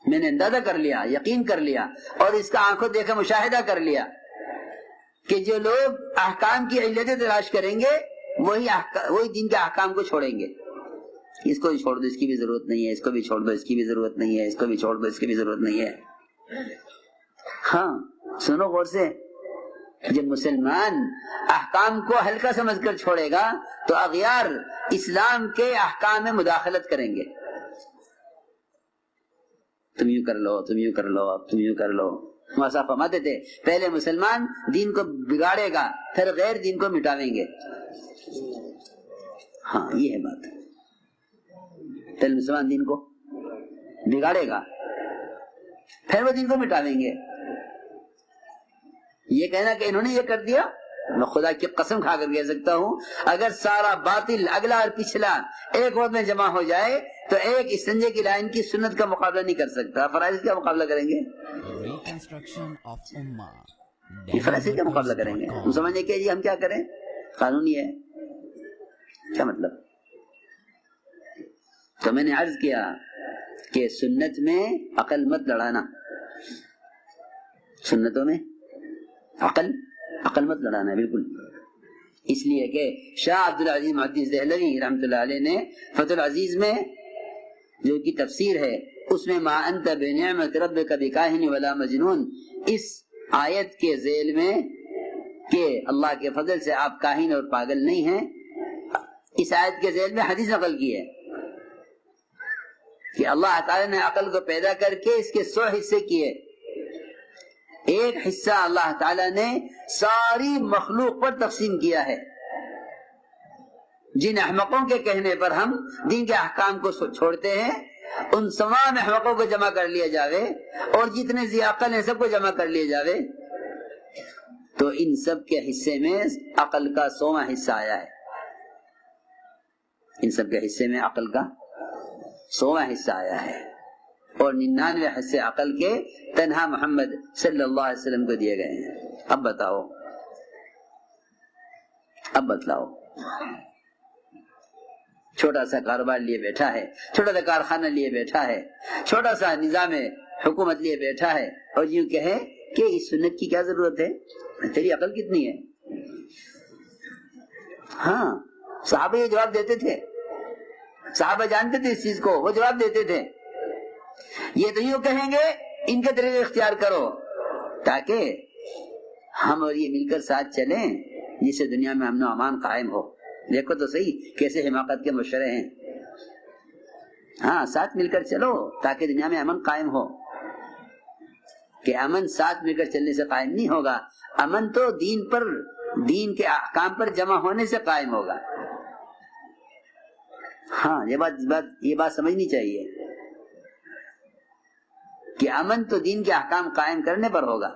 میں نے اندازہ کر لیا، یقین کر لیا، اور اس کا آنکھوں دیکھا مشاہدہ کر لیا کہ جو لوگ احکام کی علتیں تلاش کریں گے وہی دین کے احکام کو چھوڑیں گے. اس کو بھی چھوڑ دو، اس کی بھی ضرورت نہیں ہے، اس کو بھی چھوڑ دو، اس کی بھی ضرورت نہیں ہے، اس کو بھی چھوڑ دو، اس کی بھی ضرورت نہیں ہے. ہاں سنو غور سے، جب مسلمان احکام کو ہلکا سمجھ کر چھوڑے گا تو اغیار اسلام کے احکام میں مداخلت کریں گے. تم یوں کر لو، تم یوں کر لو، اب تم یوں کر لو. ہمارا فرماتے تھے پہلے مسلمان دین کو بگاڑے گا پھر غیر دین کو مٹاویں گے. ہاں یہ ہے بات، پہلے مسلمان دین کو بگاڑے گا پھر وہ دین کو مٹاویں گے. یہ کہنا کہ انہوں نے یہ کر دیا، میں خدا کی قسم کھا کر کہہ سکتا ہوں اگر سارا باطل اگلا اور پچھلا ایک وقت میں جمع ہو جائے تو ایک استنجے کی لائن کی سنت کا مقابلہ نہیں کر سکتا. فرائض کا مقابلہ کریں گے، یہ فرائض کا مقابلہ کریں گے. ہم سمجھیں کہ جی ہم کیا کریں، قانونی ہے، کیا مطلب؟ تو میں نے عرض کیا کہ سنت میں عقل مت لڑانا، سنتوں میں عقل مت لڑانا بالکل. اس لیے کہ شاہ عبدالعزیز محدث دہلوی رحمۃ اللہ علیہ نے فتح العزیز میں جو کی تفسیر ہے اس میں ما انت بنعمت ربک بکاہن ولا مجنون، اس آیت کے ذیل میں کہ اللہ کے فضل سے آپ کاہن اور پاگل نہیں ہیں، اس آیت کے ذیل میں حدیث نقل کی ہے کہ اللہ تعالی نے عقل کو پیدا کر کے اس کے 100 حصے کیے. ایک حصہ اللہ تعالی نے ساری مخلوق پر تقسیم کیا ہے. جن احمقوں کے کہنے پر ہم دین کے احکام کو چھوڑتے ہیں ان تمام احمقوں کو جمع کر لیا جاوے اور جتنے ذی عقل ہیں سب کو جمع کر لیا جاوے تو ان سب کے حصے میں عقل کا 100واں حصہ آیا ہے. ان سب کے حصے میں عقل کا 100واں حصہ آیا ہے اور 99 حصے عقل کے تنہا محمد صلی اللہ علیہ وسلم کو دیے گئے ہیں. اب بتاؤ، اب بتلاؤ، چھوٹا سا کاروبار لیے بیٹھا ہے، چھوٹا سا کارخانہ لیے بیٹھا ہے، چھوٹا سا نظام حکومت لیے بیٹھا ہے اور یوں کہے کہ اس سنت کی کیا ضرورت ہے، تیری عقل کتنی ہے؟ ہاں صحابہ یہ جواب دیتے تھے، صحابہ جانتے تھے اس چیز کو، وہ جواب دیتے تھے. یہ تو یوں کہیں گے ان کے طریقے اختیار کرو تاکہ ہم اور یہ مل کر ساتھ چلیں جس سے دنیا میں امن و امان قائم ہو. دیکھو تو صحیح کیسے حماقت کے مشورے ہیں. ہاں ساتھ مل کر چلو تاکہ دنیا میں امن قائم ہو. کہ امن ساتھ مل کر چلنے سے قائم نہیں ہوگا، امن تو دین کے احکام پر جمع ہونے سے قائم ہوگا. ہاں یہ بات سمجھنی چاہیے کہ امن تو دین کے احکام قائم کرنے پر ہوگا.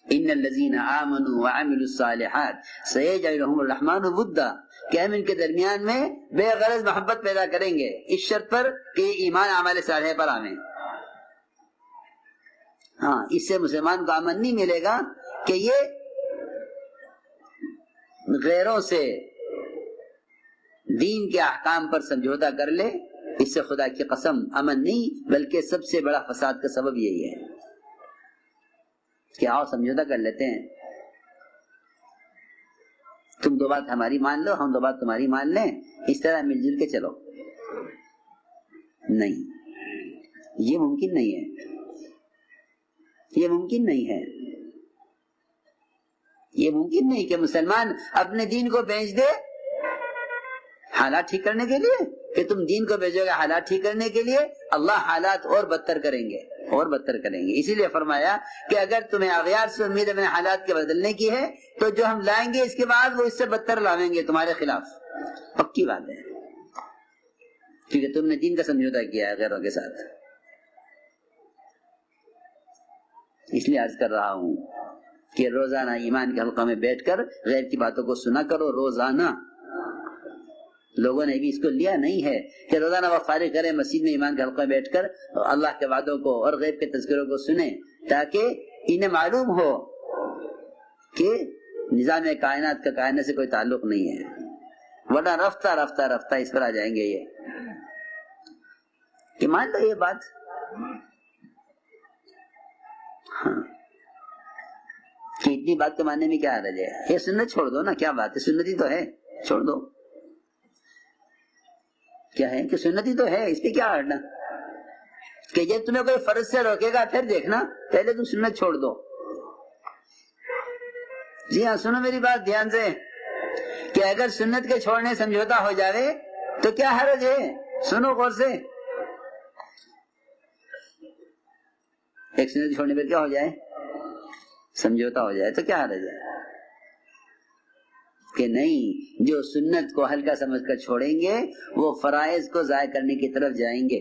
ان الذين امنوا وعملوا الصالحات سيجعل لهم الرحمن ودا، کہ ہم ان کے درمیان میں بے غرض محبت پیدا کریں گے اس شرط پر کہ ایمان اعمال صالحہ پر آویں. ہاں اس سے مسلمان کو امن نہیں ملے گا کہ یہ غیروں سے دین کے احکام پر سمجھوتا کر لے. اس سے خدا کی قسم امن نہیں بلکہ سب سے بڑا فساد کا سبب یہی ہے کہ آؤ سمجھوتا کر لیتے ہیں، تم 2 بات ہماری مان لو، ہم 2 بات تمہاری مان لیں، اس طرح مل جل کے چلو. نہیں، یہ ممکن نہیں ہے، یہ ممکن نہیں ہے. یہ ممکن نہیں کہ مسلمان اپنے دین کو بیچ دے حالات ٹھیک کرنے کے لیے، کہ تم دین کو بیچو گے حالات ٹھیک کرنے کے لیے. اللہ حالات اور بدتر کریں گے، اور بدتر کریں گے. اسی لیے فرمایا کہ اگر تمہیں اغیار سے امید اپنے حالات کے بدلنے کی ہے تو جو ہم لائیں گے اس کے بعد وہ اس سے بدتر لاویں گے تمہارے خلاف. پکی بات ہے، کیونکہ تم نے دین کا سمجھوتا کیا ہے غیروں کے ساتھ. اس لیے عرض کر رہا ہوں کہ روزانہ ایمان کے حلقہ میں بیٹھ کر غیر کی باتوں کو سنا کرو. روزانہ لوگوں نے بھی اس کو لیا نہیں ہے کہ روزانہ وہ فارغ کریں مسجد میں ایمان کے حلقہ میں بیٹھ کر اللہ کے وعدوں کو اور غیب کے تذکروں کو سنیں تاکہ انہیں معلوم ہو کہ نظام کائنات کا کائنات سے کوئی تعلق نہیں ہے. ورنہ رفتہ رفتہ رفتہ اس پر آ جائیں گے یہ کہ مان لو یہ بات ہاں کہ اتنی بات کے ماننے میں کیا حرج ہے؟ یہ سنت چھوڑ دو نا، کیا بات ہے، سنتی تو ہے، چھوڑ دو، کیا ہے کہ سنتی تو ہے، اس پہ کیا ہٹنا؟ کہ جب تمہیں کوئی فرض سے روکے گا پھر دیکھنا، پہلے تم سنت چھوڑ دو۔ جی ہاں، سنو میری بات دھیان سے، کہ اگر سنت کے چھوڑنے سمجھوتا ہو جاوے تو کیا حرج ہے؟ سنو غور سے، ایک سنت چھوڑنے پر کیا ہو جائے؟ سمجھوتا ہو جائے تو کیا حرج ہے؟ کہ نہیں، جو سنت کو ہلکا سمجھ کر چھوڑیں گے وہ فرائض کو ضائع کرنے کی طرف جائیں گے۔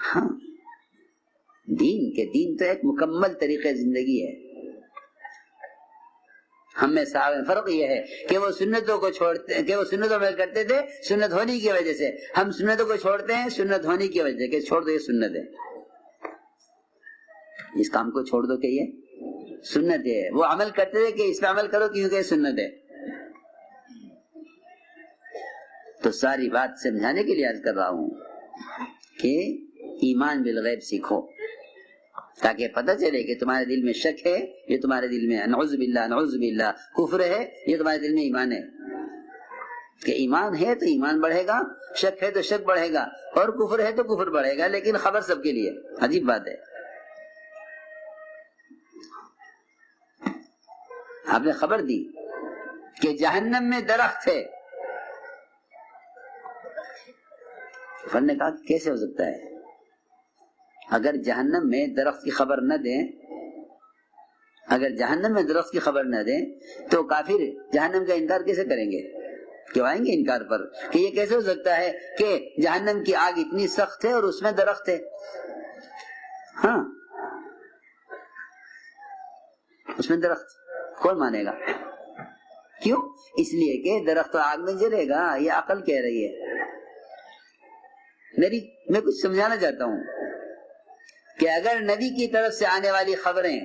ہاں، دین تو ایک مکمل طریقے زندگی ہے۔ ہم میں فرق یہ ہے کہ وہ سنتوں کو چھوڑتے، کہ وہ سنتوں میں کرتے تھے سنت ہونے کی وجہ سے، ہم سنتوں کو چھوڑتے ہیں سنت ہونے کی وجہ سے، کہ چھوڑ دو یہ سنت ہے، اس کام کو چھوڑ دو کہ یہ سنت ہے۔ وہ عمل کرتے تھے کہ اس پہ عمل کرو کیونکہ یہ سنت ہے۔ تو ساری بات سمجھانے کے لیے عرض کر رہا ہوں کہ ایمان بالغیب سیکھو، تاکہ پتہ چلے کہ تمہارے دل میں شک ہے، یہ تمہارے دل میں نعوذ باللہ کفر ہے، یہ تمہارے دل میں ایمان ہے۔ کہ ایمان ہے تو ایمان بڑھے گا، شک ہے تو شک بڑھے گا، اور کفر ہے تو کفر بڑھے گا، لیکن خبر سب کے لیے۔ عجیب بات ہے، آپ نے خبر دی کہ جہنم میں درخت ہے، فرد نے کہا کیسے ہو سکتا ہے؟ اگر جہنم میں درخت کی خبر نہ دیں، اگر جہنم میں درخت کی خبر نہ دیں تو کافر جہنم کا انکار کیسے کریں گے؟ کیوں آئیں گے انکار پر کہ یہ کیسے ہو سکتا ہے کہ جہنم کی آگ اتنی سخت ہے اور اس میں درخت ہے؟ ہاں، اس میں درخت کون مانے گا؟ کیوں؟ اس لیے کہ درخت تو آگ میں جلے گا، یہ عقل کہہ رہی ہے۔ میں کچھ سمجھانا چاہتا ہوں کہ اگر نبی کی طرف سے آنے والی خبریں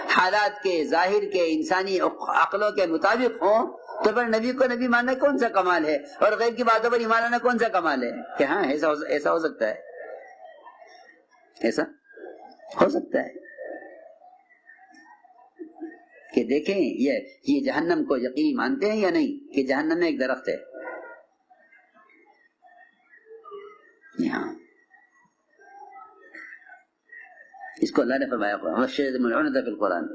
حالات کے، ظاہر کے، انسانی عقلوں کے مطابق ہوں تو پھر نبی کو نبی ماننا کون سا کمال ہے، اور غیب کی باتوں پر ایمان لانا کون سا کمال ہے؟ کہ ہاں ایسا ہو سکتا ہے، ایسا ہو سکتا ہے کہ دیکھیں یہ جہنم کو یقینی مانتے ہیں یا نہیں کہ جہنم میں ایک درخت ہے؟ یہاں اس کو اللہ نے فرمایا فی القرآن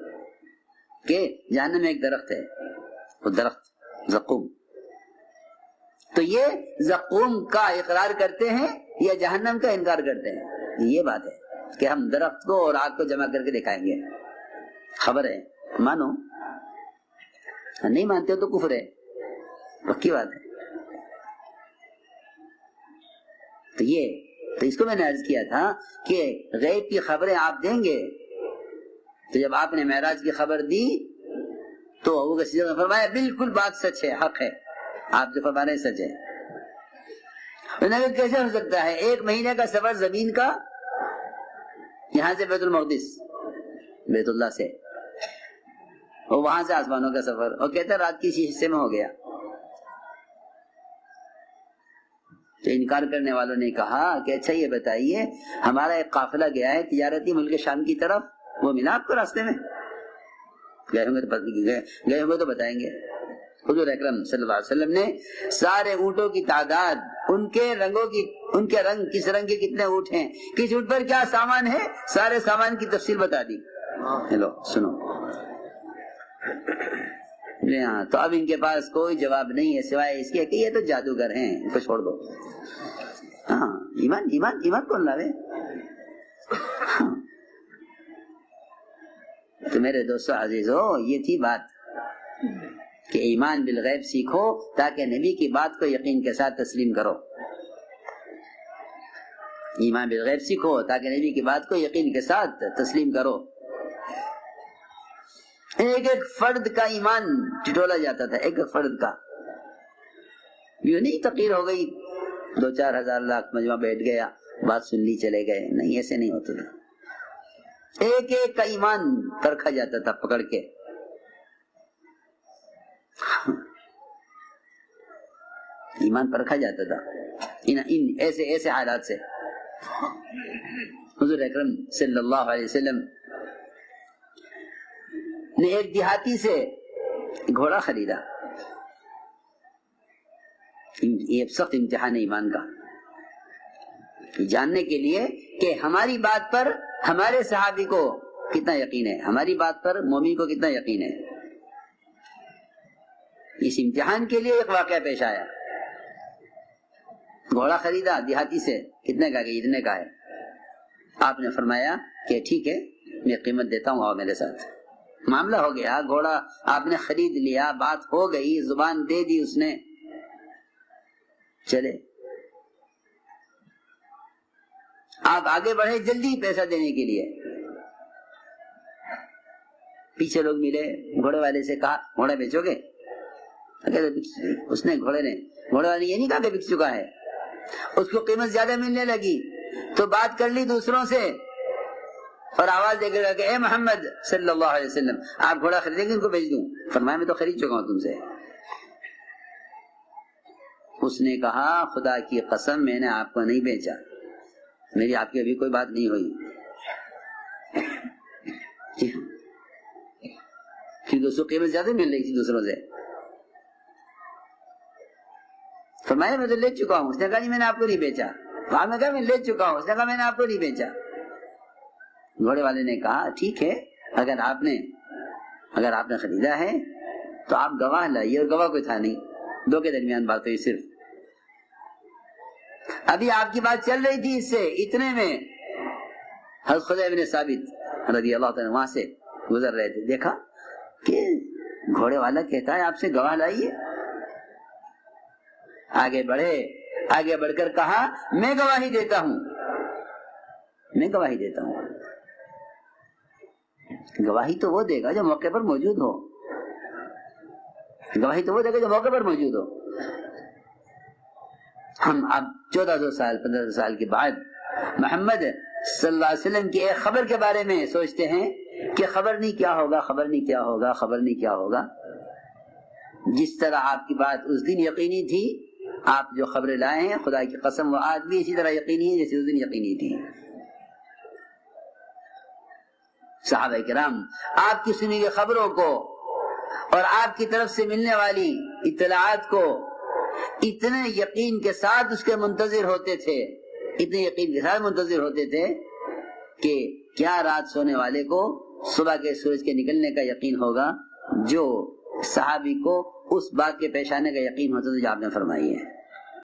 کہ جہنم میں ایک درخت ہے، وہ درخت زقوم۔ تو یہ زقوم کا اقرار کرتے ہیں یا جہنم کا انکار کرتے ہیں؟ یہ بات ہے کہ ہم درخت کو اور آگ کو جمع کر کے دکھائیں گے، خبر ہے، مانو، نہیں مانتے ہو تو کفر ہے، پکی بات ہے۔ تو اس کو میں نے عرض کیا تھا کہ غیب کی خبریں آپ دیں گے، تو جب آپ نے معراج کی خبر دی تو ابو بکر صدیق نے فرمایا بالکل بات سچ ہے، حق ہے، آپ جو فرما رہے ہیں سچ ہے۔ انہوں نے کہا کیسے ہو سکتا ہے؟ 1 مہینے کا سفر زمین کا، یہاں سے بیت المقدس، بیت اللہ سے، اور وہاں سے آسمانوں کا سفر، اور کہتا رات کی اسی حصے میں ہو گیا۔ تو انکار کرنے والوں نے کہا کہ اچھا یہ بتائیے، ہمارا ایک قافلہ گیا ہے تجارتی ملک شام کی طرف، وہ ملا آپ کو راستے میں؟ گئے ہوں گے تو بتائیں گے۔ حضور اکرم صلی اللہ علیہ وسلم نے سارے اونٹوں کی تعداد، ان کے رنگ، کس رنگ کے کتنے اونٹ ہیں، کس اونٹ پر کیا سامان ہے، سارے سامان کی تفصیل بتا دی۔ ہیلو سنو، ہاں، تو اب ان کے پاس کوئی جواب نہیں ہے سوائے اس کے کہ یہ تو جادوگر ہیں، ان کو چھوڑ دو۔ ہاں، ایمان کون لاوے؟ ہاں۔ تو میرے دوستو عزیزو، یہ تھی بات کہ ایمان بالغیب سیکھو تاکہ نبی کی بات کو یقین کے ساتھ تسلیم کرو۔ ایمان بالغیب سیکھو تاکہ نبی کی بات کو یقین کے ساتھ تسلیم کرو۔ ایک ایک فرد کا ایمان ٹٹولا جاتا تھا، ایک ایک فرد کا، یوں نہیں تقریر ہو گئی 2-4 ہزار لاکھ مجمع بیٹھ گیا، بات سن لی چلے گئے، نہیں، ایسے نہیں ہوتا تھا۔ ایک ایک کا ایمان پرکھا جاتا تھا، پکڑ کے۔ ایمان پرکھا جاتا تھا ان ایسے حالات سے۔ حضور اکرم صلی اللہ علیہ وسلم نے ایک دیہاتی سے گھوڑا خریدا. یہ سخت امتحان ہے ایمان کا، جاننے کے لیے کہ ہماری بات پر ہمارے صحابی کو کتنا یقین ہے، ہماری بات پر مومن کو کتنا یقین ہے. اس امتحان کے لیے ایک واقعہ پیش آیا. گھوڑا خریدا دیہاتی سے، کتنے کا کہ اتنے کا ہے. آپ نے فرمایا کہ ٹھیک ہے میں قیمت دیتا ہوں، آؤ میرے ساتھ. معاملہ ہو گیا، گھوڑا آپ نے خرید لیا، بات ہو گئی، زبان دے دی اس نے. چلے آپ آگے بڑھے جلدی پیسہ دینے کے لیے. پیچھے لوگ ملے، گھوڑے والے سے کہا گھوڑا بیچو گے؟ اس نے گھوڑے والے نے یہ نہیں کہا کہ بک چکا ہے، اس کو قیمت زیادہ ملنے لگی تو بات کر لی دوسروں سے اور آواز دے گا کہ اے محمد صلی اللہ علیہ وسلم آپ گھوڑا خریدیں گے ان کو بیچ دوں؟ فرمایا میں تو خرید چکا ہوں تم سے. اس نے کہا خدا کی قسم میں نے آپ کو نہیں بیچا، میری آپ کی ابھی کوئی بات نہیں ہوئی. کیونکہ اس کو قیمت زیادہ مل رہی تھی دوسروں سے. فرمایا میں تو لے چکا ہوں. اس نے کہا نہیں میں نے آپ کو نہیں بیچا. بعد میں کہا میں لے چکا ہوں. اس نے کہا میں نے آپ کو نہیں بیچا. گھوڑے والے نے کہا ٹھیک ہے اگر آپ نے خریدا ہے تو آپ گواہ لائیے، اور گواہ کوئی تھا نہیں، دو کے درمیان بات ہوئی صرف. ابھی آپ کی بات چل رہی تھی اس سے، اتنے میں حضرت خدیجہ بن ثابت رضی اللہ تعالیٰ وہاں سے گزر رہے تھے. دیکھا کہ گھوڑے والا کہتا ہے آپ سے گواہ لائیے. آگے بڑھے، آگے بڑھ کر کہا میں گواہی دیتا ہوں، میں گواہی دیتا ہوں. گواہی تو وہ دے گا جو موقع پر موجود ہو، گواہی تو وہ دے گا جو موقع پر موجود ہو. ہم اب 1400 سال 1500 سال کے بعد محمد صلی اللہ علیہ وسلم کی ایک خبر کے بارے میں سوچتے ہیں کہ خبر نہیں کیا ہوگا، خبر نہیں کیا ہوگا، خبر نہیں کیا ہوگا. جس طرح آپ کی بات اس دن یقینی تھی، آپ جو خبریں لائے ہیں خدا کی قسم وہ آج بھی اسی طرح یقینی ہے جیسے اس دن یقینی تھی. صحابہ کرام آپ کی سنی ہوئی خبروں کو اور آپ کی طرف سے ملنے والی اطلاعات کو اتنے یقین کے ساتھ اس کے منتظر ہوتے تھے، اتنے یقین کے ساتھ منتظر ہوتے تھے کہ کیا رات سونے والے کو صبح کے سورج کے نکلنے کا یقین ہوگا جو صحابی کو اس بات کے پیش آنے کا یقین ہوتا تھا جو آپ نے فرمائی ہے.